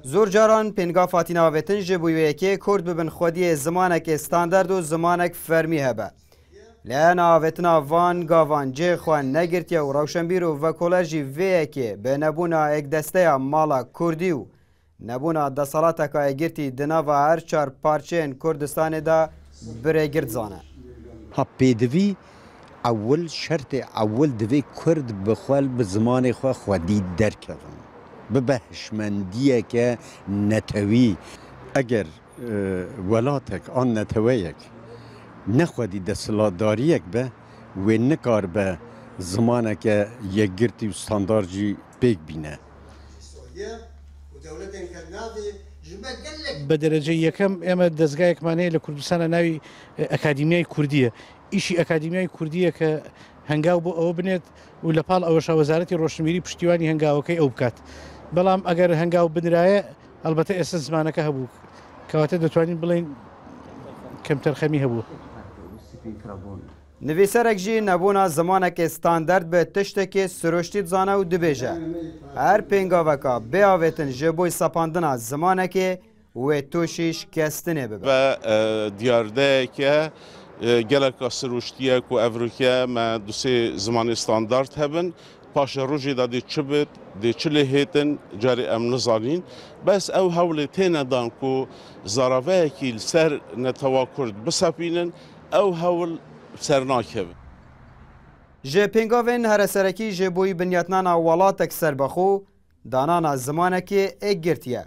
زور جاران پنگا فاتینا ویتن جبویه که کرد ببن خودی زمانک استاندارد و زمانک فرمی هبه. لأنا ویتنا وان گاوان جه خوان نگرتی و روشنبیر و وکولرجی ویه که به نبونا اک دسته مالا کردیو نبونا دسالات که اگرتی دنا و هر چار پارچین کردستان دا بره گرد زانه. ها پیدوی اول شرط اول دوی کرد بخوال به زمان خودی درکرن. ببهشمندیه که نتوی اگر ولاتک آن نتویک نخودی دستلاداریک به و نکار به زمانه که یک گرتی و استاندارجی پیک بینه. به درجه یکم اما دزگایکمانه لکردستان ناوی اکادمیای کردیه. ایشی اکادمیای کردیه که هنگاو بو او بنێت و لەپاڵ ئەوەش وەزارەتی ڕۆشنبیری پشتیوانی هەنگاوەکەی ئەو بکات بەڵام ئەگەر هەنگاو بنرایە ئەلبەتە ئێستا زمانەکە هەبوو کەواتە دەتوانین بڵێن کەمتەرخەمی هەبوو. نویسەرێک جی نەبوونا زمانێکی ستاندەرد بە تشتێکی سروشتی بزانە و دبێژە هەر پێنگاوەکە بێاوێتن ji بۆی سەپاندنا زمانێکی وێ تووشی شکستنێ ببە. بە دیاردەیەکە geleka siruştiyek û evrûkiye me dusê zimanê standard hebin paşa rojê da dê çi bit dê çi lê hêtin carê em nizanîn bes ew hewlê têne dan ku zaraveyekî li ser netewa Kurd bisepînin ew hewl ser nakevin. Ji pêngavên hereserekî ji boî binyetnana welatek serbexwe danana zimanekê êk girtiye.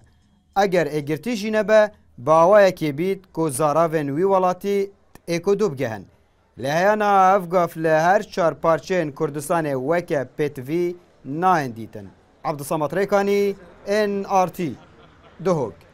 Eger êgirtî jî nebe bawayekê bît ku zaravên wî welatî êkûdû bigehen. Li heyana ev gav li her çar parçeyên Kurdistanê weke pêtivî nayên dîtin. Abdusamat Rêkanî, NRT, Duhok.